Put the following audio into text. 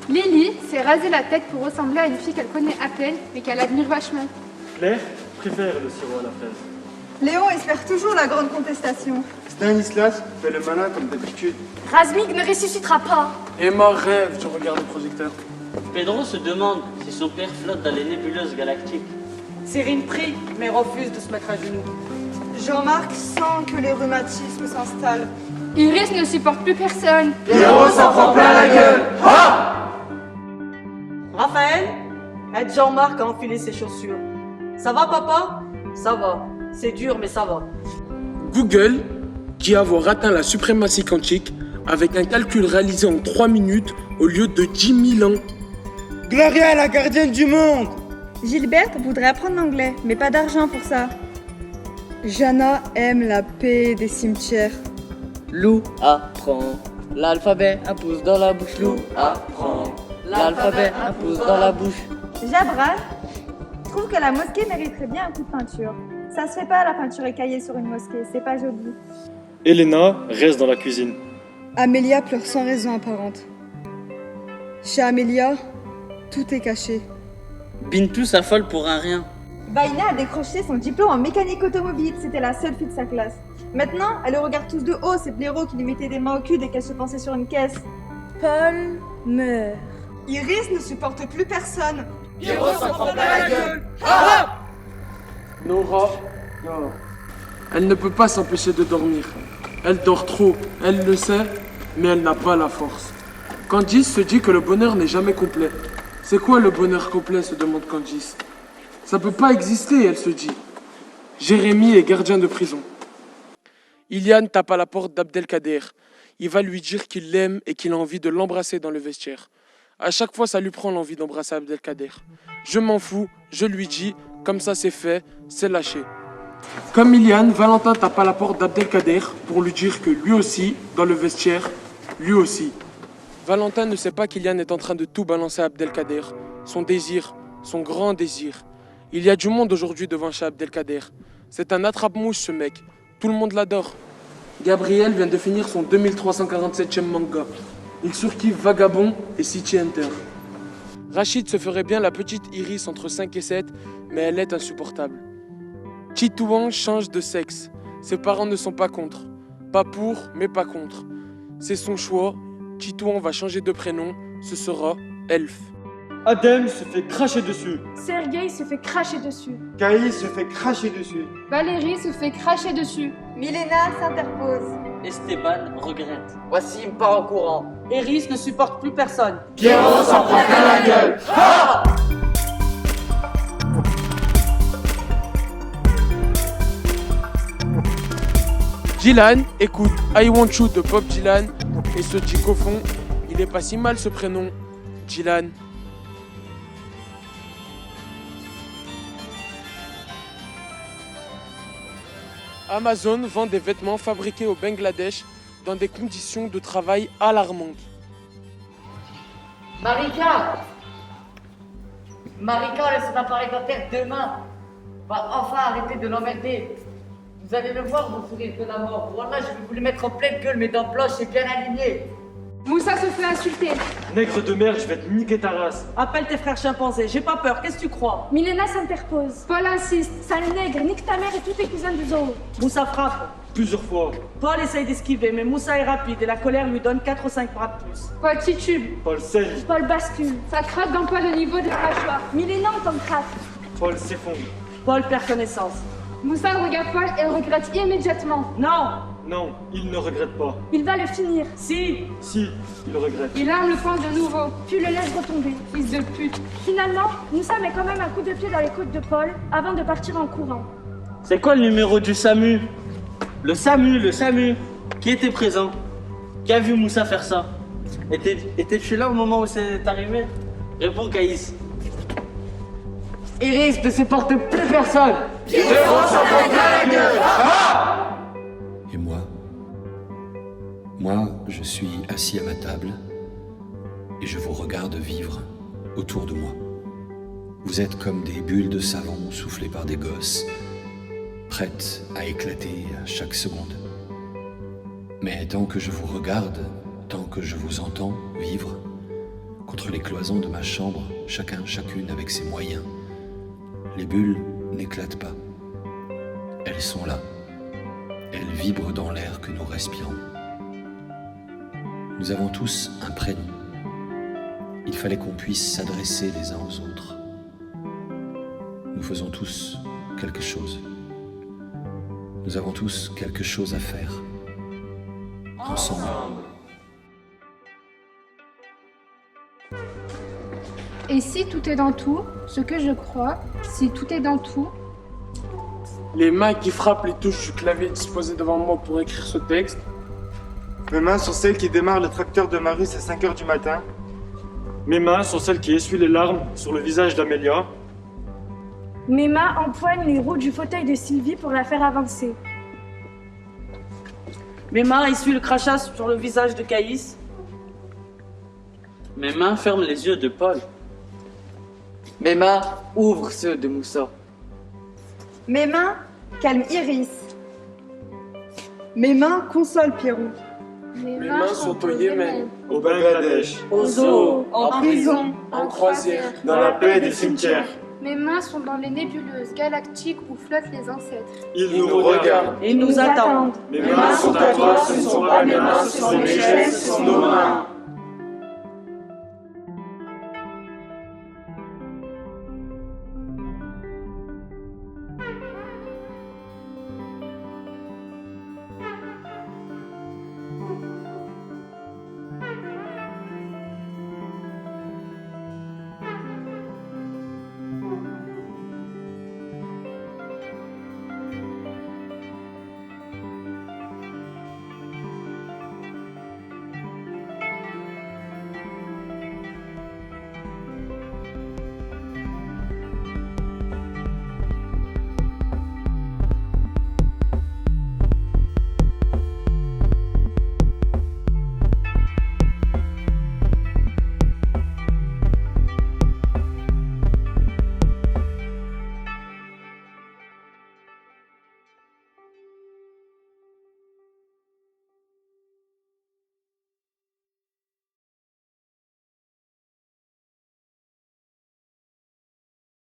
Lily s'est rasé la tête pour ressembler à une fille qu'elle connaît à peine, mais qu'elle admire vachement. Claire préfère le sirop à la fraise. Léon espère toujours la grande contestation. Stanislas fait le malin comme d'habitude. Razmig ne ressuscitera pas. Emma rêve du regard du projecteur. Pedro se demande si son père flotte dans les nébuleuses galactiques. Cyrine prie, mais refuse de se mettre à genoux. Jean-Marc sent que les rhumatismes s'installent. Iris ne supporte plus personne. Pierrot s'en prend plein la gueule. Raphaël aide Jean-Marc à enfiler ses chaussures. Ça va, papa? Ça va. C'est dur, mais ça va. Google dit avoir atteint la suprématie quantique avec un calcul réalisé en 3 minutes au lieu de 10 000 ans. Gloria, la gardienne du monde. Gilberte voudrait apprendre l'anglais, mais pas d'argent pour ça. Jana aime la paix des cimetières. Lou apprend l'alphabet, un pouce dans la bouche. Lou apprend l'alphabet, un pouce dans la bouche. Jabral trouve que la mosquée mériterait bien un coup de peinture. Ça se fait pas la peinture écaillée sur une mosquée, c'est pas joli. Elena reste dans la cuisine. Amélia pleure sans raison apparente. Chez Amélia, tout est caché. Bintou s'affole pour un rien. Baina a décroché son diplôme en mécanique automobile, c'était la seule fille de sa classe. Maintenant, elle le regarde tous de haut, ces blaireaux qui lui mettaient des mains au cul dès qu'elle se pensait sur une caisse. Paul meurt. Iris ne supporte plus personne. Pierrot s'en prend plein la gueule. Nora dort. Elle ne peut pas s'empêcher de dormir. Elle dort trop, elle le sait, mais elle n'a pas la force. Candice se dit que le bonheur n'est jamais complet. C'est quoi le bonheur complet, se demande Candice. Ça peut pas exister, elle se dit. Jérémy est gardien de prison. Iliane tape à la porte d'Abdelkader. Il va lui dire qu'il l'aime et qu'il a envie de l'embrasser dans le vestiaire. À chaque fois, ça lui prend l'envie d'embrasser Abdelkader. Je m'en fous, je lui dis, comme ça c'est fait, c'est lâché. Comme Iliane, Valentin tape à la porte d'Abdelkader pour lui dire que lui aussi, dans le vestiaire, lui aussi. Valentin ne sait pas qu'Iliane est en train de tout balancer à Abdelkader. Son désir, son grand désir. Il y a du monde aujourd'hui devant chez Abdelkader. C'est un attrape-mouche ce mec. Tout le monde l'adore. Gabriel vient de finir son 2347e manga. Il surkiffe Vagabond et City Hunter. Rachid se ferait bien la petite Iris entre 5 et 7, mais elle est insupportable. Chitouan change de sexe. Ses parents ne sont pas contre. Pas pour, mais pas contre. C'est son choix. Chitouan va changer de prénom. Ce sera Elf. Adem se fait cracher dessus. Sergueï se fait cracher dessus. Caïs se fait cracher dessus. Valérie se fait cracher dessus. Milena s'interpose. Esteban regrette. Voici, me part en courant. Eris ne supporte plus personne. Pierrot s'en prend plein la gueule. Dylan écoute I Want You de Bob Dylan et se dit qu'au fond, il est pas si mal ce prénom, Dylan. Amazon vend des vêtements fabriqués au Bangladesh dans des conditions de travail alarmantes. Marika, laisse son appareil par terre demain. Va enfin arrêter de l'emmerder. Vous allez le voir, mon sourire de la mort. Voilà, je vais vous le mettre en pleine gueule, mes dents blanches et bien alignées. Moussa se fait insulter. Nègre de merde, je vais te niquer ta race. Appelle tes frères chimpanzés, j'ai pas peur, qu'est-ce que tu crois? Milena s'interpose. Paul insiste. Sale nègre, nique ta mère et tous tes cousins du zoo. Moussa frappe. Plusieurs fois. Paul essaye d'esquiver, mais Moussa est rapide et la colère lui donne 4 ou 5 bras de plus. Paul titube. Paul saigne. Paul bascule. Ça craque dans Paul au niveau des mâchoires. Milena entend craque. Paul s'effondre. Paul perd connaissance. Moussa regarde Paul et le regrette immédiatement. Non! Non, il ne regrette pas. Il va le finir. Si! Si, il le regrette. Il arme le poing de nouveau. Tu le laisses retomber. Fils de pute. Finalement, Moussa met quand même un coup de pied dans les côtes de Paul avant de partir en courant. C'est quoi le numéro du SAMU? Le SAMU. Qui était présent? Qui a vu Moussa faire ça? Étais-tu là au moment où c'est arrivé? Réponds, Caïs. Iris ne supporte plus personne. Pierrot s'en prend plein la gueule. Et moi, je suis assis à ma table et je vous regarde vivre autour de moi. Vous êtes comme des bulles de savon soufflées par des gosses, prêtes à éclater à chaque seconde. Mais tant que je vous regarde, tant que je vous entends vivre, contre Contre les cloisons de ma chambre, chacune avec ses moyens, les bulles n'éclatent pas. Elles sont là. Elles vibrent dans l'air que nous respirons. Nous avons tous un prénom. Il fallait qu'on puisse s'adresser les uns aux autres. Nous faisons tous quelque chose. Nous avons tous quelque chose à faire. Ensemble. Et si tout est dans tout, ce que je crois, si tout est dans tout, Les mains qui frappent les touches du clavier disposé devant moi pour écrire ce texte. Mes mains sont celles qui démarrent le tracteur de Marius à 5 h du matin. Mes mains sont celles qui essuient les larmes sur le visage d'Amélia. Mes mains empoignent les roues du fauteuil de Sylvie pour la faire avancer. Mes mains essuient le crachat sur le visage de Caïs. Mes mains ferment les yeux de Paul. Mes mains ouvrent ceux de Moussa. Mes mains calment Iris. Mes mains consolent Pierrot. mes Mes mains sont au Yémen, Au Bangladesh, Aux zoo, En prison. en croisière. dans la paix des cimetières. Mes mains sont dans les nébuleuses galactiques où flottent les ancêtres. Ils nous regardent. Ils nous attendent. Mes mains sont à toi, ce ne sont pas mes mains, ce sont mes gestes, ce sont nos mains.